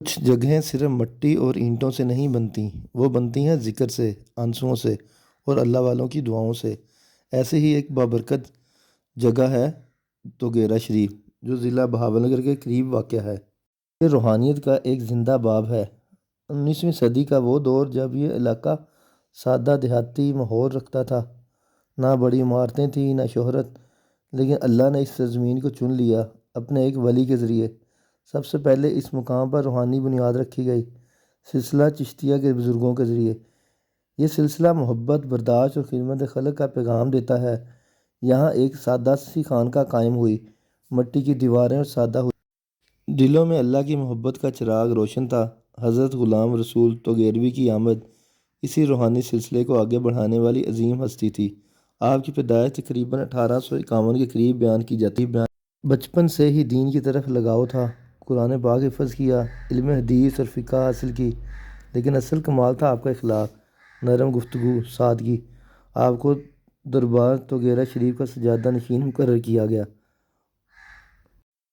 کچھ جگہیں صرف مٹی اور اینٹوں سے نہیں بنتی، وہ بنتی ہیں ذکر سے، آنسوؤں سے اور اللہ والوں کی دعاؤں سے۔ ایسے ہی ایک بابرکت جگہ ہے توگیرا شریف، جو ضلع بہاول کے قریب واقع ہے۔ یہ روحانیت کا ایک زندہ باب ہے۔ 19ویں صدی کا وہ دور جب یہ علاقہ سادہ دیہاتی ماحول رکھتا تھا، نہ بڑی عمارتیں تھیں نہ شہرت، لیکن اللہ نے اس سرزمین کو چن لیا اپنے ایک ولی کے ذریعے۔ سب سے پہلے اس مقام پر روحانی بنیاد رکھی گئی، سلسلہ چشتیہ کے بزرگوں کے ذریعے۔ یہ سلسلہ محبت، برداشت اور خدمت خلق کا پیغام دیتا ہے۔ یہاں ایک سادہ سی خانقاہ قائم ہوئی، مٹی کی دیواریں اور سادہ ہوئی۔ دلوں میں اللہ کی محبت کا چراغ روشن تھا۔ حضرت غلام رسول توگیروی کی آمد اسی روحانی سلسلے کو آگے بڑھانے والی عظیم ہستی تھی۔ آپ کی پیدائش تقریباً 1851 کے قریب بیان کی جاتی ہے۔ بچپن سے ہی دین کی طرف لگاؤ تھا، قرآن پاک حفظ کیا، علم حدیث اور فقہ حاصل کی، لیکن اصل کمال تھا آپ کا اخلاق، نرم گفتگو، سادگی۔ آپ کو دربار توگیرا شریف کا سجادہ نشین مقرر کیا گیا۔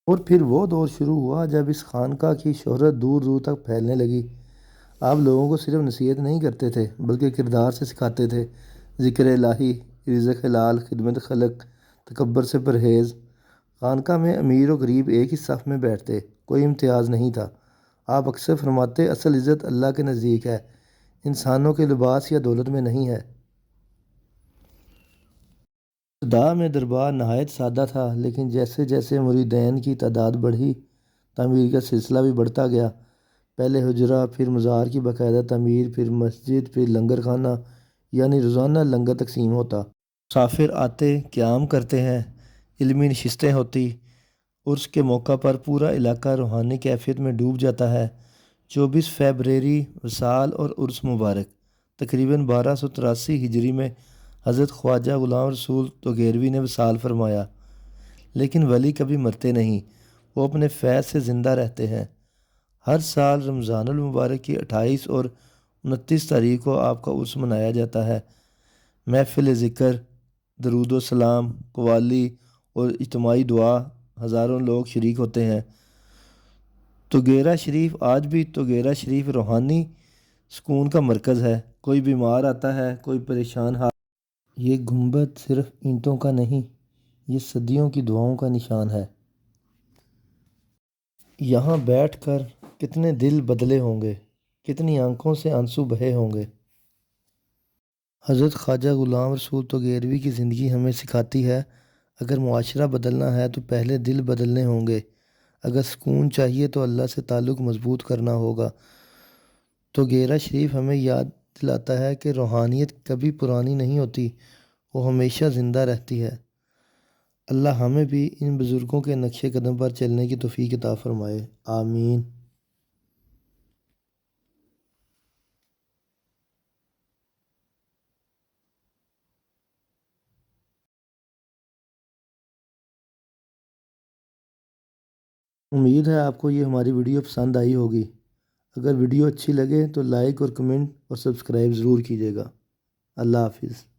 اور پھر وہ دور شروع ہوا جب اس خانقاہ کی شہرت دور دور تک پھیلنے لگی۔ آپ لوگوں کو صرف نصیحت نہیں کرتے تھے بلکہ کردار سے سکھاتے تھے، ذکر الہی، رزق حلال، خدمت خلق، تکبر سے پرہیز۔ خانقاہ میں امیر و غریب ایک ہی صف میں بیٹھتے، کوئی امتیاز نہیں تھا۔ آپ اکثر فرماتے، اصل عزت اللہ کے نزدیک ہے، انسانوں کے لباس یا دولت میں نہیں ہے۔ ابتدا میں دربار نہایت سادہ تھا، لیکن جیسے جیسے مریدین کی تعداد بڑھی، تعمیر کا سلسلہ بھی بڑھتا گیا۔ پہلے حجرہ، پھر مزار کی باقاعدہ تعمیر، پھر مسجد، پھر لنگر خانہ، یعنی روزانہ لنگر تقسیم ہوتا۔ مسافر آتے، قیام کرتے ہیں، علمی نشستیں ہوتی۔ عرس کے موقع پر پورا علاقہ روحانی کیفیت میں ڈوب جاتا ہے۔ 24 فیبروری وصال اور عرس مبارک تقریباً 1283 ہجری میں حضرت خواجہ غلام رسول توگیروی نے وصال فرمایا۔ لیکن ولی کبھی مرتے نہیں، وہ اپنے فیض سے زندہ رہتے ہیں۔ ہر سال رمضان المبارک کی 28 اور 29 تاریخ کو آپ کا عرس منایا جاتا ہے۔ محفل ذکر، درود و سلام، قوالی اور اجتماعی دعا، ہزاروں لوگ شریک ہوتے ہیں۔ توگیرا شریف آج بھی توگیرا شریف روحانی سکون کا مرکز ہے۔ کوئی بیمار آتا ہے، کوئی پریشان حال۔ یہ گنبد صرف اینٹوں کا نہیں، یہ صدیوں کی دعاؤں کا نشان ہے۔ یہاں بیٹھ کر کتنے دل بدلے ہوں گے، کتنی آنکھوں سے آنسو بہے ہوں گے۔ حضرت خواجہ غلام رسول توگیروی کی زندگی ہمیں سکھاتی ہے، اگر معاشرہ بدلنا ہے تو پہلے دل بدلنے ہوں گے۔ اگر سکون چاہیے تو اللہ سے تعلق مضبوط کرنا ہوگا۔ توگیرا شریف ہمیں یاد دلاتا ہے کہ روحانیت کبھی پرانی نہیں ہوتی، وہ ہمیشہ زندہ رہتی ہے۔ اللہ ہمیں بھی ان بزرگوں کے نقش قدم پر چلنے کی توفیق عطا فرمائے، آمین۔ امید ہے آپ کو یہ ہماری ویڈیو پسند آئی ہوگی۔ اگر ویڈیو اچھی لگے تو لائک اور کمنٹ اور سبسکرائب ضرور کیجیے گا۔ اللہ حافظ۔